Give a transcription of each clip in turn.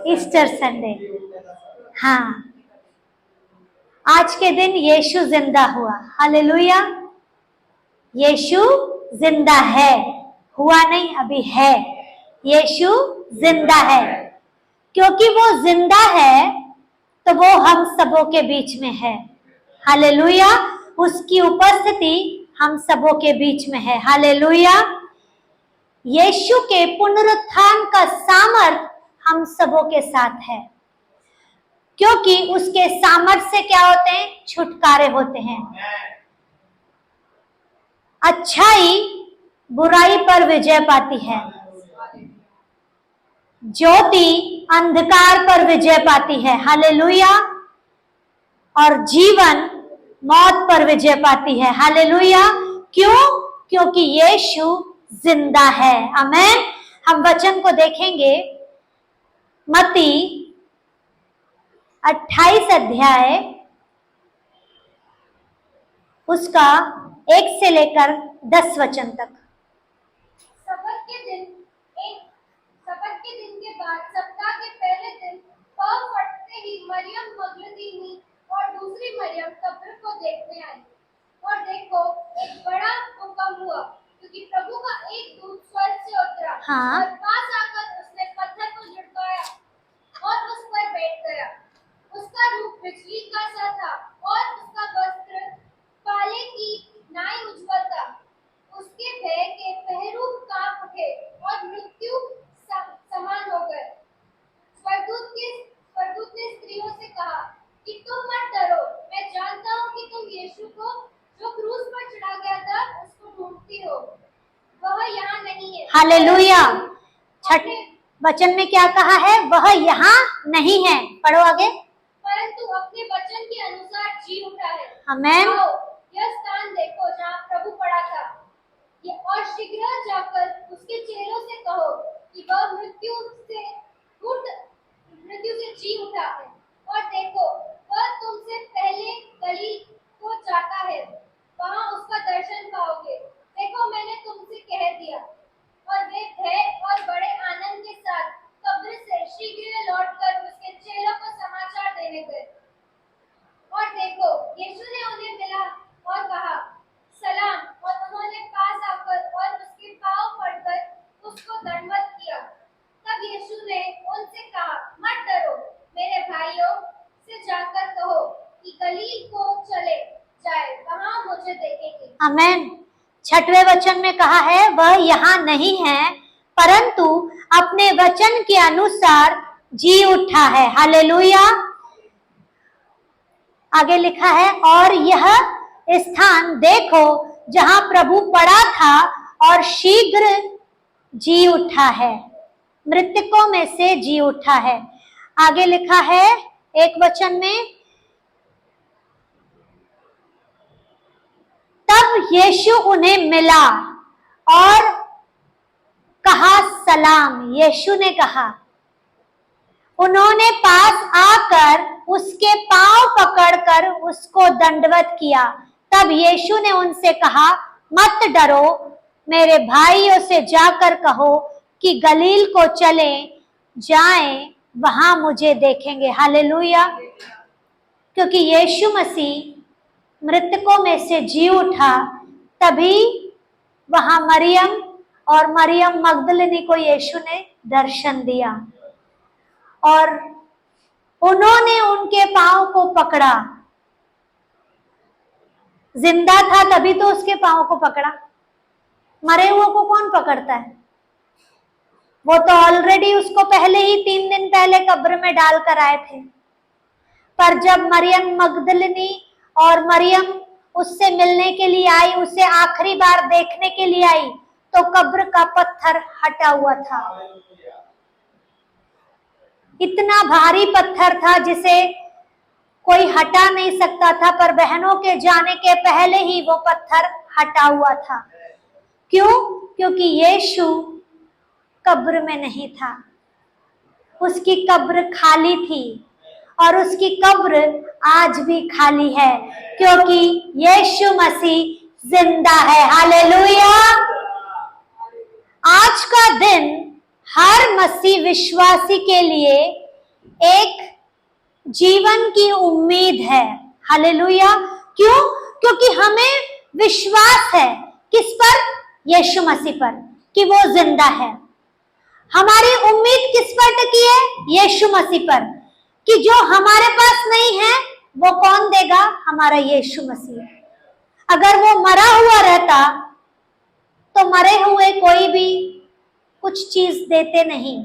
Easter Sunday. हाँ, आज के दिन यीशु जिंदा हुआ। हालेलुया। यीशु जिंदा है, हुआ नहीं, अभी है। यीशु जिंदा है। क्योंकि वो जिंदा है तो वो हम सबों के बीच में है। हालेलुया। उसकी उपस्थिति हम सबों के बीच में है। हालेलुया। यीशु के पुनरुत्थान का सामर्थ हम सबों के साथ है, क्योंकि उसके सामर्थ से क्या होते हैं? छुटकारे होते हैं। अच्छाई बुराई पर विजय पाती है, ज्योति अंधकार पर विजय पाती है। हालेलुया। और जीवन मौत पर विजय पाती है। हालेलुया। क्यों? क्योंकि यीशु जिंदा है। आमेन। हम वचन को देखेंगे, मत्ती 28 अध्याय उसका 1 से लेकर 10 वचन तक। सब्त के दिन के बाद सप्ताह के पहले दिन पौ फटते ही मरियम मगदलीनी और दूसरी मरियम कब्र को देखने आई। और देखो, एक बड़ा भूकंप हुआ, क्योंकि प्रभु का एक दूत स्वर्ग से उतरा। हाँ। और पास आकर उसने पत्थर को झुकाया और उस पर बैठ गया। उसका रूप बिजली का सा था और उसका वस्त्र काले की नाई उज्ज्वल था। उसके भय के पहरू कांप उठे और मृत्यु समान हो गए। स्वर्गदूत ने स्त्रियों से कहा कि तुम मत डरो, मैं जानता हूँ कि तुम यीशु को जो क्रूस पर चढ़ा गया था उसको ढूंढती हो। वह यहाँ नहीं है। हालेलुया। छठे वचन में क्या कहा है? वह यहाँ नहीं है। पढ़ो आगे। परंतु अपने वचन के अनुसार जी उठा है। आमेन। यह स्थान देखो जहाँ प्रभु पड़ा था, और शीघ्र जाकर उसके चेलों से कहो कि वह मृत्यु से जी उठा है। और देखो, वह तुमसे पहले गलील को जाता है, वहाँ उसका दर्शन पाओगे। देखो, मैंने तुमसे कह दिया। और वे भय और बड़े आनंद के साथ कब्र से शीघ्र लौटकर उसके चेलों को समाचार देने गए। और देखो, यीशु ने उन्हें मिला और कहा सलाम, और उन्होंने पास आकर और उसके पांव पड़कर उसको दंडवत किया। तब यीशु ने उनसे कहा, मत डरो, मेरे भाइयों से जाकर कहो कि गलील को चले जाए, वहां मुझे देखेंगे। आमेन। छठवें वचन में कहा है, वह यहाँ नहीं है, परंतु अपने वचन के अनुसार जी उठा है। हालेलुया। आगे लिखा है, और यह स्थान देखो जहां प्रभु पड़ा था और शीघ्र जी उठा है, मृतकों में से जी उठा है। आगे लिखा है एक वचन में, तब यीशु उन्हें मिला और कहा सलाम। यीशु ने कहा, उन्होंने पास आकर उसके पांव पकड़कर उसको दंडवत किया। तब यीशु ने उनसे कहा, मत डरो, मेरे भाइयों से जाकर कहो कि गलील को चले जाएं, वहां मुझे देखेंगे। हालेलुया। क्योंकि यीशु मसीह मृतकों में से जी उठा, तभी वहां मरियम और मरियम मगदलिनी को यीशु ने दर्शन दिया और उन्होंने उनके पांव को पकड़ा। जिंदा था तभी तो उसके पांव को पकड़ा। मरे हुए को कौन पकड़ता है? वो तो ऑलरेडी उसको पहले ही 3 दिन पहले कब्र में डालकर आए थे। पर जब मरियम मगदलिनी और मरियम उससे मिलने के लिए आई, उसे आखिरी बार देखने के लिए आई, तो कब्र का पत्थर हटा हुआ था। इतना भारी पत्थर था जिसे कोई हटा नहीं सकता था, पर बहनों के जाने के पहले ही वो पत्थर हटा हुआ था। क्यों? क्योंकि यीशु कब्र में नहीं था, उसकी कब्र खाली थी और उसकी कब्र आज भी खाली है, क्योंकि यीशु मसीह जिंदा है। हालेलुया। आज का दिन हर मसीह विश्वासी के लिए एक जीवन की उम्मीद है। हालेलुया। क्यों? क्योंकि हमें विश्वास है किस पर? यीशु मसीह पर, कि वो जिंदा है। हमारी उम्मीद किस पर टिकी है? यीशु मसीह पर, कि जो हमारे पास नहीं है वो कौन देगा? हमारा यीशु मसीह। अगर वो मरा हुआ रहता तो मरे हुए कोई भी कुछ चीज देते नहीं,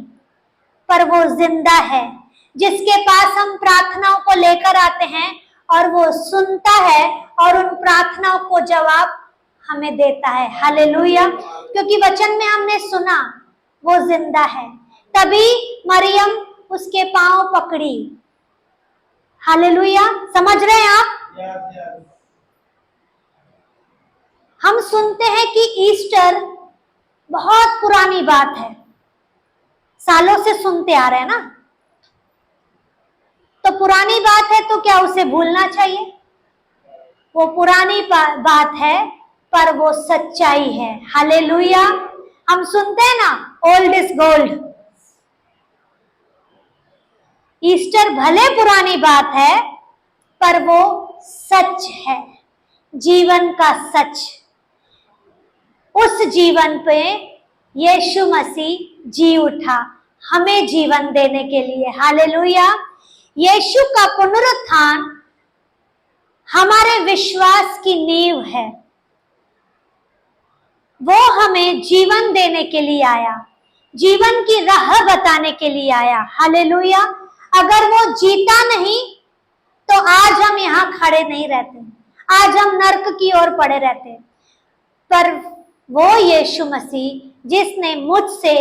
पर वो जिंदा है जिसके पास हम प्रार्थनाओं को लेकर आते हैं और वो सुनता है और उन प्रार्थनाओं को जवाब हमें देता है। हालेलुया। क्योंकि वचन में हमने सुना वो जिंदा है, तभी मरियम उसके पांव पकड़ी। हालेलुया। समझ रहे हैं आप? हम सुनते हैं कि ईस्टर बहुत पुरानी बात है, सालों से सुनते आ रहे हैं ना। तो पुरानी बात है तो क्या उसे भूलना चाहिए? वो पुरानी बात है पर वो सच्चाई है। हालेलुया। हम सुनते हैं ना, ओल्ड इज गोल्ड। ईस्टर भले पुरानी बात है पर वो सच है, जीवन का सच। उस जीवन पे यीशु मसीह जी उठा हमें जीवन देने के लिए। हालेलुया। यीशु का पुनरुत्थान हमारे विश्वास की नींव है। वो हमें जीवन देने के लिए आया, जीवन की राह बताने के लिए आया। हालेलुया। अगर वो जीता नहीं तो आज हम यहाँ खड़े नहीं रहते, आज हम नर्क की ओर पड़े रहते। पर वो यीशु मसीह जिसने मुझसे,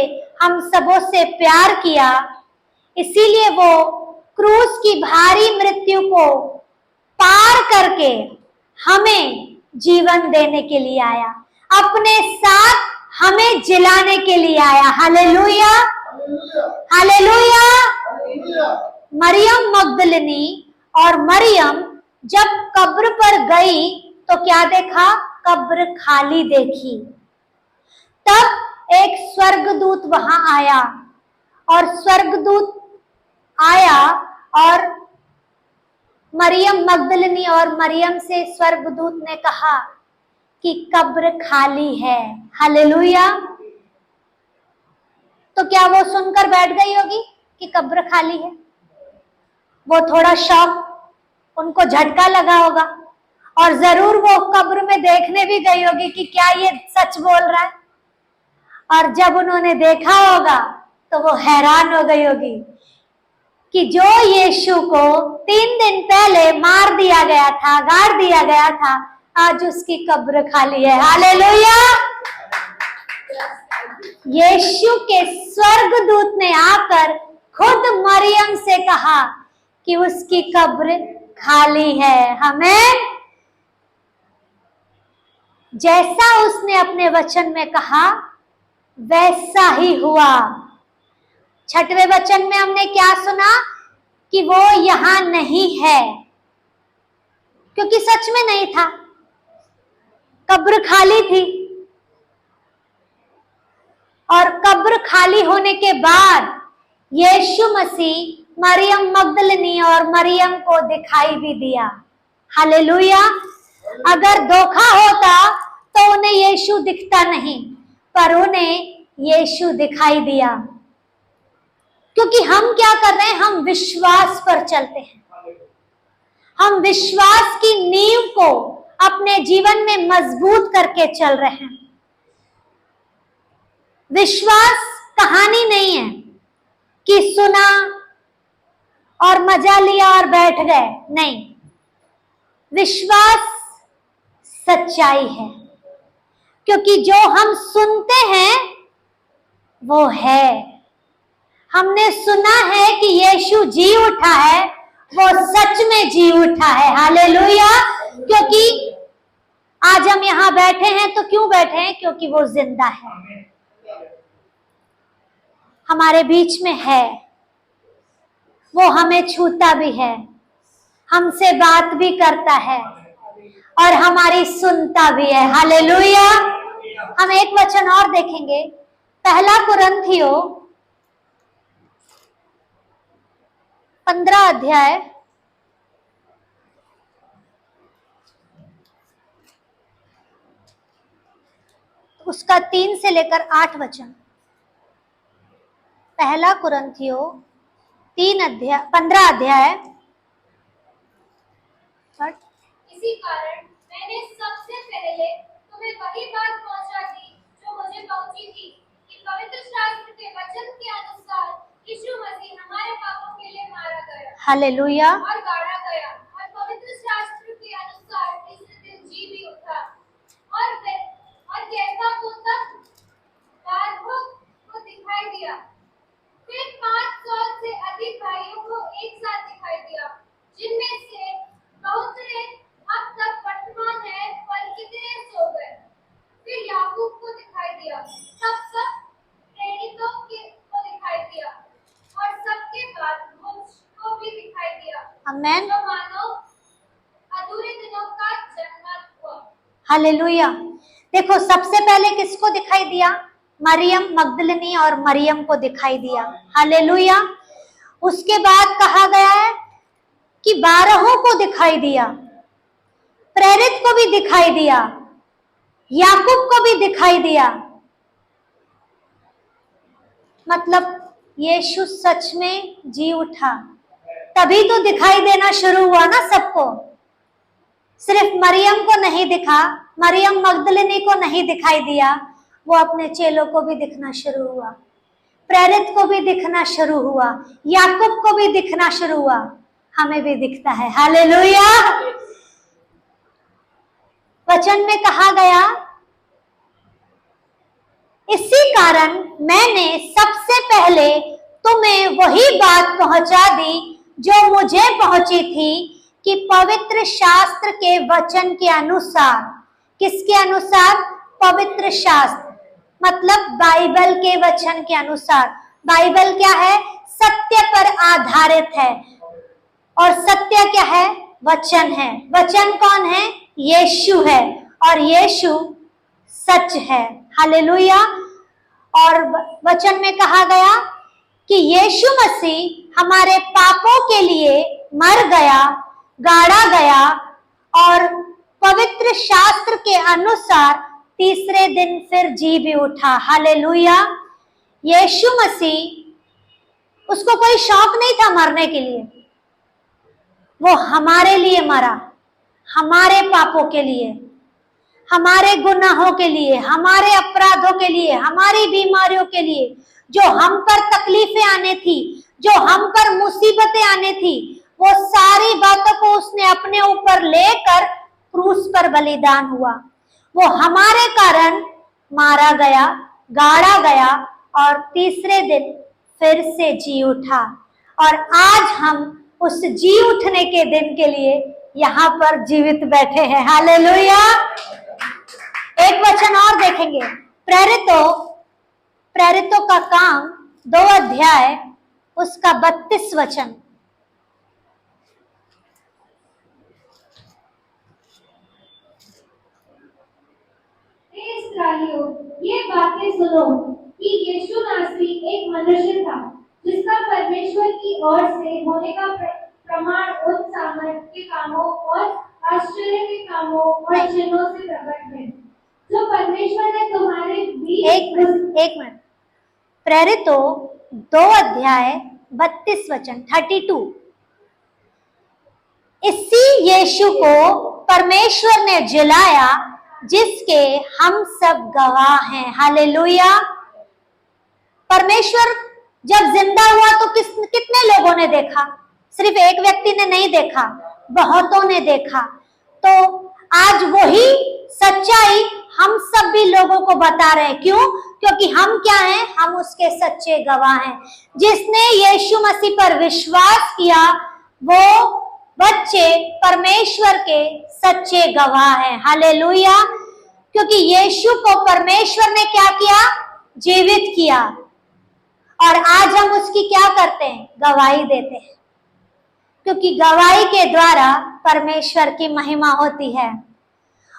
हम सबों से प्यार किया, इसीलिए वो क्रूस की भारी मृत्यु को पार करके हमें जीवन देने के लिए आया, अपने साथ हमें जिलाने के लिए आया। हालेलुया। हालेलुया। मरियम मगदलिनी और मरियम जब कब्र पर गई तो क्या देखा? कब्र खाली देखी। तब एक स्वर्गदूत वहां आया और स्वर्गदूत आया और मरियम मगदलिनी और मरियम से स्वर्गदूत ने कहा कि कब्र खाली है। हालेलुया। तो क्या वो सुनकर बैठ गई होगी कि कब्र खाली है? वो थोड़ा शॉक, उनको झटका लगा होगा और जरूर वो कब्र में देखने भी गई होगी कि क्या ये सच बोल रहा है। और जब उन्होंने देखा होगा तो वो हैरान हो गई होगी कि जो यीशु को 3 दिन पहले मार दिया गया था, गाड़ दिया गया था, आज उसकी कब्र खाली है। हालेलुया। यीशु के स्वर्गदूत ने आकर खुद मरियम से कहा कि उसकी कब्र खाली है। हमें जैसा उसने अपने वचन में कहा वैसा ही हुआ। 6वें वचन में हमने क्या सुना? कि वो यहां नहीं है, क्योंकि सच में नहीं था, कब्र खाली थी। और कब्र खाली होने के बाद यीशु मसीह मरियम मगदलिनी और मरियम को दिखाई भी दिया। हालेलुया। अगर धोखा होता तो उन्हें यीशु दिखता नहीं, पर उन्हें यीशु दिखाई दिया। क्योंकि हम क्या कर रहे हैं? हम विश्वास पर चलते हैं। हम विश्वास की नींव को अपने जीवन में मजबूत करके चल रहे हैं। विश्वास कहानी नहीं है कि सुना और मजा लिया और बैठ गए। नहीं, विश्वास सच्चाई है, क्योंकि जो हम सुनते हैं वो है। हमने सुना है कि यीशु जी उठा है, वो सच में जी उठा है। हालेलुया। क्योंकि आज हम यहाँ बैठे हैं तो क्यों बैठे हैं? क्योंकि वो जिंदा है, हमारे बीच में है। वो हमें छूता भी है, हमसे बात भी करता है और हमारी सुनता भी है। हालेलुया। हम एक वचन और देखेंगे, 1 कुरिन्थियों 15 अध्याय उसका 3 से लेकर 8 वचन। पहला कुरिन्थियों 15 अध्याय। इसी कारण मैंने सबसे पहले तुम्हें वही बात पहुंचा दी जो मुझे पहुंची थी कि पवित्र शास्त्र के वचन के अनुसार यीशु मसीह हमारे पापों के लिए मारा गया हालेलुया। और गाड़ा गया और पवित्र शास्त्र के अनुसार तीसरे दिन जी भी उठा और कैसा को तब को दिखाई दिया। फिर 500 से अधिक भाइयों को एक साथ दिखाई दिया, जिनमें से बहुत से अब तक वर्तमान है पर कितने सो गए। फिर याकूब को दिखाई दिया, तब सब प्रेरितों को दिखाई दिया और सबके बाद मुझको भी दिखाई दिया। आमेन। जो मानो अधूरे दिनों का जन्म हुआ। हालेलुया। देखो, सबसे पहले किसको दिखाई दिया? मरियम मगदलिनी और मरियम को दिखाई दिया। हालेलुया। उसके बाद कहा गया है कि 12 को दिखाई दिया, प्रेरित को भी दिखाई दिया, याकूब को भी दिखाई दिया। मतलब यीशु सच में जी उठा, तभी तो दिखाई देना शुरू हुआ ना सबको। सिर्फ मरियम को नहीं दिखा, मरियम मगदलिनी को नहीं दिखाई दिया, वो अपने चेलों को भी दिखना शुरू हुआ, प्रेरित को भी दिखना शुरू हुआ, याकूब को भी दिखना शुरू हुआ, हमें भी दिखता है। हालेलुया। वचन में कहा गया, इसी कारण मैंने सबसे पहले तुम्हें वही बात पहुंचा दी जो मुझे पहुंची थी कि पवित्र शास्त्र के वचन के अनुसार। किसके अनुसार? पवित्र शास्त्र मतलब बाइबल के वचन के अनुसार। बाइबल क्या है? सत्य पर आधारित है, और सत्य क्या है? वचन है। वचन कौन है? यीशु है, और यीशु सच है। हालेलुया। और वचन में कहा गया कि यीशु मसीह हमारे पापों के लिए मर गया, गाड़ा गया, और पवित्र शास्त्र के अनुसार तीसरे दिन फिर जी भी उठा। हालेलुया। यीशु मसीह, उसको कोई शौक नहीं था मरने के लिए, वो हमारे लिए मरा, हमारे पापों के लिए, हमारे गुनाहों के लिए, हमारे अपराधों के लिए, हमारी बीमारियों के लिए। जो हम पर तकलीफें आने थी, जो हम पर मुसीबतें आने थी, वो सारी बातों को उसने अपने ऊपर लेकर क्रूस पर बलिदान हुआ। वो हमारे कारण मारा गया, गाड़ा गया, और तीसरे दिन फिर से जी उठा। और आज हम उस जी उठने के दिन के लिए यहाँ पर जीवित बैठे हैं। हालेलुया। एक वचन और देखेंगे, प्रेरितों का काम 2 अध्याय उसका 32 वचन। इस्राएलियों, ये बातें सुनो कि यीशु नासरी एक मनुष्य था जिसका परमेश्वर की ओर से होने का प्रमाण उन सामर्थ्य कामों और आश्चर्य के कामों और चिन्हों से प्रकट है जो परमेश्वर ने तुम्हारे बीच। एक मिनट। प्रेरितों 2 अध्याय 32 वचन 32। इसी यीशु को परमेश्वर ने जिलाया जिसके हम सब गवाह हैं। हालेलुया। परमेश्वर जब जिंदा हुआ तो कितने लोगों ने देखा? सिर्फ एक व्यक्ति ने नहीं देखा, बहुतों ने देखा। तो आज वही सच्चाई हम सब भी लोगों को बता रहे हैं। क्यों? क्योंकि हम क्या हैं? हम उसके सच्चे गवाह हैं। जिसने यीशु मसीह पर विश्वास किया वो बच्चे परमेश्वर के सच्चे गवाह हैं। हालेलुया। क्योंकि यीशु को परमेश्वर ने क्या किया? जीवित किया, और आज हम उसकी क्या करते हैं? गवाही देते हैं। क्योंकि गवाही के द्वारा परमेश्वर की महिमा होती है,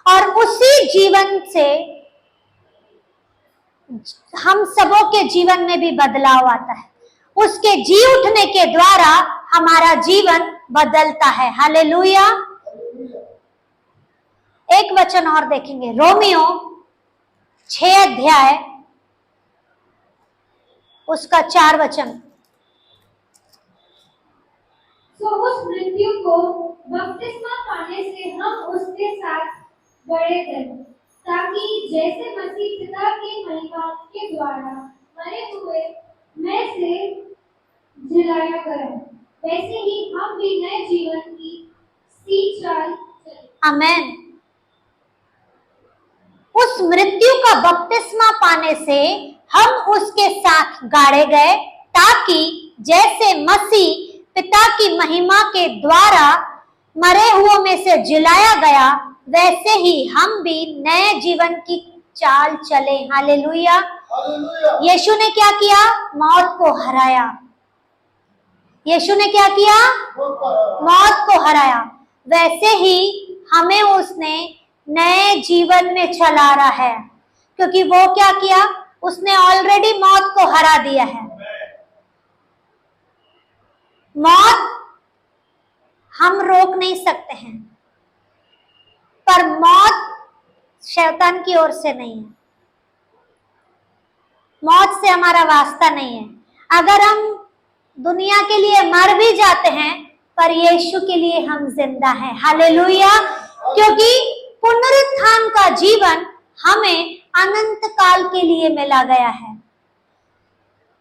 और उसी जीवन से हम सबों के जीवन में भी बदलाव आता है। उसके जी उठने के द्वारा हमारा जीवन बदलता है। हालेलुया। एक वचन और देखेंगे, रोमियो 6 अध्याय उसका 4 वचन। तो उस मृत्यु को बपतिस्मा पाने से हम उसके साथ बढ़े गए, ताकि जैसे मसीह पिता की महिमा के द्वारा मरे हुए में से जिलाया गया, वैसे ही हम भी नए जीवन की सी चाल चलें। आमेन। उस मृत्यु का बपतिस्मा पाने से हम उसके साथ गाड़े गए, ताकि जैसे मसीह पिता की महिमा के द्वारा मरे हुओं में से जिलाया गया, वैसे ही हम भी नए जीवन की चाल चले। हालेलुया। यीशु ने क्या किया? मौत को हराया। यीशु ने क्या किया? मौत को हराया। वैसे ही हमें उसने नए जीवन में चला रहा है, क्योंकि वो क्या किया? उसने ऑलरेडी मौत को हरा दिया है। मौत हम रोक नहीं सकते हैं, पर मौत शैतान की ओर से नहीं है। मौत से हमारा वास्ता नहीं है। अगर हम दुनिया के लिए मर भी जाते हैं, पर यीशु के लिए हम जिंदा हैं। हालेलुया। क्योंकि पुनरुत्थान का जीवन हमें अनंत काल के लिए मिला गया है।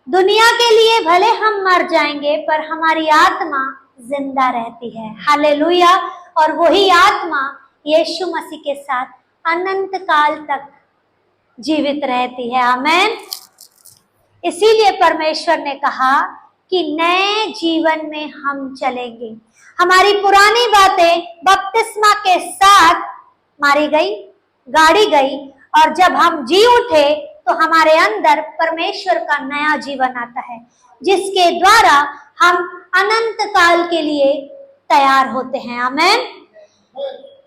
दुनिया के लिए भले हम मर जाएंगे, पर हमारी आत्मा जिंदा रहती है। हालेलुया। और वही आत्मा यीशु मसीह के साथ अनंत काल तक जीवित रहती है। आमेन। इसीलिए परमेश्वर ने कहा कि नए जीवन में हम चलेंगे। हमारी पुरानी बातें बपतिस्मा के साथ मारी गई, गाड़ी गई, और जब हम जी उठे तो हमारे अंदर परमेश्वर का नया जीवन आता है, जिसके द्वारा हम अनंत काल के लिए तैयार होते हैं। आमेन।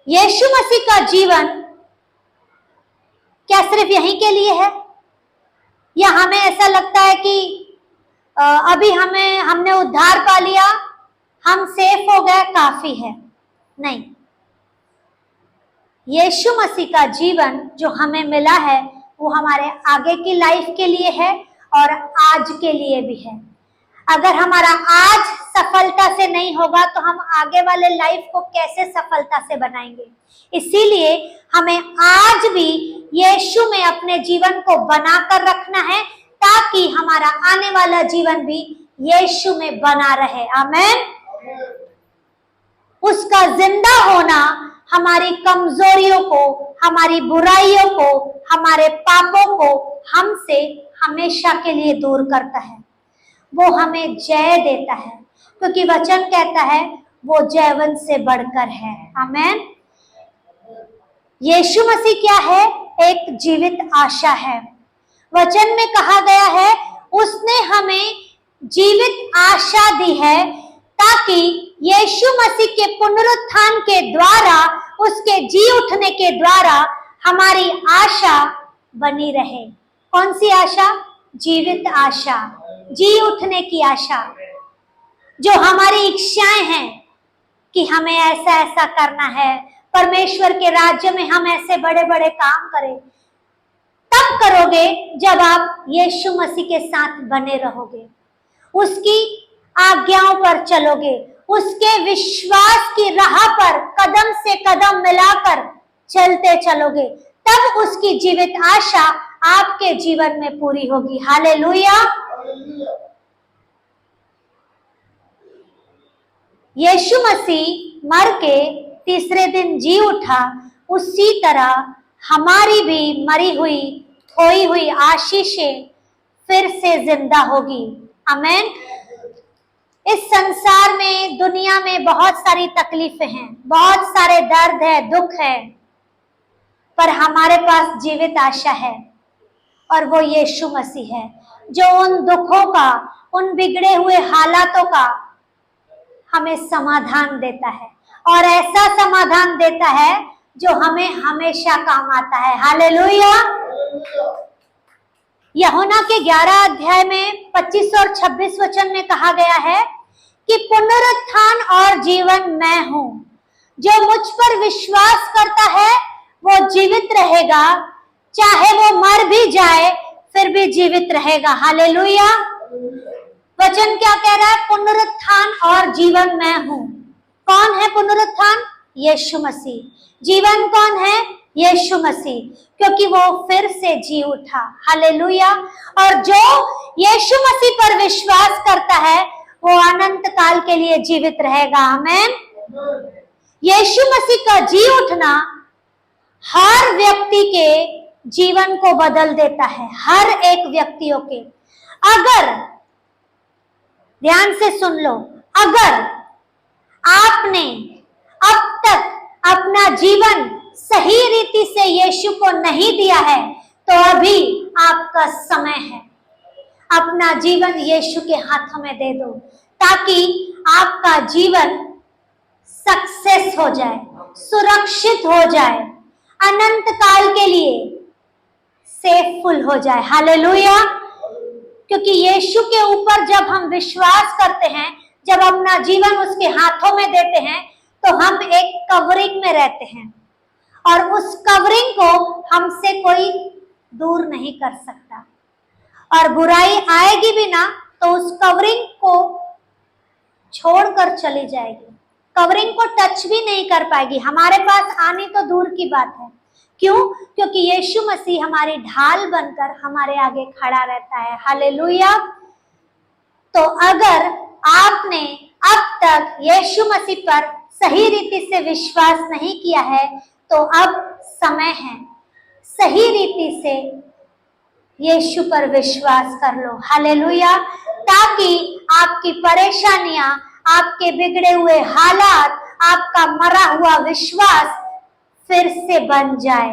यीशु मसीह का जीवन क्या सिर्फ यहीं के लिए है? या हमें ऐसा लगता है कि अभी हमने उद्धार पा लिया, हम सेफ हो गए, काफी है? नहीं। यीशु मसीह का जीवन जो हमें मिला है, वो हमारे आगे की लाइफ के लिए है और आज के लिए भी है। अगर हमारा आज सफलता से नहीं होगा, तो हम आगे वाले लाइफ को कैसे सफलता से बनाएंगे? इसीलिए हमें आज भी यीशु में अपने जीवन को बनाकर रखना है, ताकि हमारा आने वाला जीवन भी यीशु में बना रहे। आमेन। उसका जिंदा होना हमारी कमजोरियों को, हमारी बुराइयों को, हमारे पापों को हमसे हमेशा के लिए दूर करता है। वो हमें जय देता है, क्योंकि वचन कहता है वो जयवंत से बढ़कर है। आमेन। यीशु मसीह क्या है? एक जीवित आशा है। वचन में कहा गया है, उसने हमें जीवित आशा दी है, ताकि यीशु मसीह के पुनरुत्थान के द्वारा, उसके जी उठने के द्वारा हमारी आशा बनी रहे। कौन सी आशा? जीवित आशा, जी उठने की आशा। जो हमारी इच्छाएं हैं कि हमें ऐसा ऐसा करना है, परमेश्वर के राज्य में हम ऐसे बड़े बड़े काम करें, तब करोगे जब आप यीशु मसीह के साथ बने रहोगे, उसकी आज्ञाओं पर चलोगे, उसके विश्वास की राह पर कदम से कदम मिलाकर चलते चलोगे, तब उसकी जीवित आशा आपके जीवन में पूरी होगी। हालेलुया। यीशु मसीह मर के तीसरे दिन जी उठा, उसी तरह हमारी भी मरी हुई, खोई हुई आशीषें फिर से जिंदा होगी। आमेन। इस संसार में, दुनिया में बहुत सारी तकलीफें हैं, बहुत सारे दर्द है, दुख है, पर हमारे पास जीवित आशा है, और वो यीशु मसीह है, जो उन दुखों का, उन बिगड़े हुए हालातों का हमें समाधान देता है, और ऐसा समाधान देता है जो हमें हमेशा काम आता है। हालेलुया। यूहन्ना के 11 अध्याय में 25 और 26 वचन में कहा गया है कि पुनरुत्थान और जीवन मैं हूं, जो मुझ पर विश्वास करता है वो जीवित रहेगा, चाहे वो मर भी जाए फिर भी जीवित रहेगा। हालेलुया। वचन क्या कह रहा है? पुनरुत्थान और जीवन मैं हूं। कौन है पुनरुत्थान? यीशु मसीह। जीवन कौन है? यीशु मसीह, क्योंकि वो फिर से जी उठा। हालेलुया। और जो यीशु मसीह पर विश्वास करता है वो अनंत काल के लिए जीवित रहेगा। आमीन। यीशु मसीह का जी उठना हर व्यक्ति के जीवन को बदल देता है, हर एक व्यक्तियों के। अगर ध्यान से सुन लो, अगर आपने अब तक अपना जीवन सही रीति से यीशु को नहीं दिया है तो अभी आपका समय है। अपना जीवन यीशु के हाथों में दे दो ताकि आपका जीवन सक्सेस हो जाए, सुरक्षित हो जाए, अनंत काल के लिए सेफफुल हो जाए। हालेलुया। क्योंकि यीशु के ऊपर जब हम विश्वास करते हैं, जब अपना जीवन उसके हाथों में देते हैं तो हम एक कवरिंग में रहते हैं और उस कवरिंग को हमसे कोई दूर नहीं कर सकता। और बुराई आएगी भी ना तो उस कवरिंग को छोड़कर चली जाएगी, कवरिंग को टच भी नहीं कर पाएगी, हमारे पास आनी तो दूर की बात है। क्यों? क्योंकि यीशु मसीह हमारी ढाल बनकर हमारे आगे खड़ा रहता है। हालेलुया। तो अगर आपने अब तक यीशु मसीह पर सही रीति से विश्वास नहीं किया है तो अब समय है सही रीति से यीशु पर विश्वास कर लो। हालेलुया। ताकि आपकी परेशानियां, आपके बिगड़े हुए हालात, आपका मरा हुआ विश्वास फिर से बन जाए।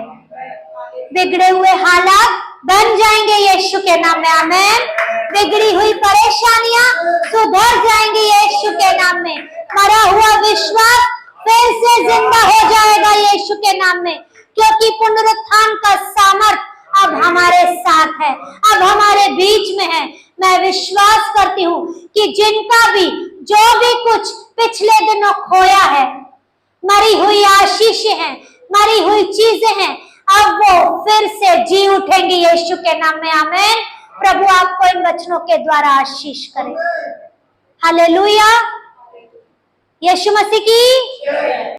बिगड़े हुए हालात बन जाएंगे यीशु के नाम में। आमीन। बिगड़ी हुई परेशानियां सुधर जाएंगी यीशु के नाम में। मरा हुआ विश्वास फिर से जिंदा हो जाएगा यीशु के नाम में, क्योंकि पुनरुत्थान का सामर्थ अब हमारे साथ है, अब हमारे बीच में है। मैं विश्वास करती हूँ कि जिनका भी जो भी कुछ पिछले दिनों खोया है, मरी हुई आशीषें हैं, मरी हुई चीजें हैं, अब वो फिर से जी उठेंगी यीशु के नाम में। आमीन। प्रभु आपको इन वचनों के द्वारा आशीष करे। हालेलुया। यीशु मसीह की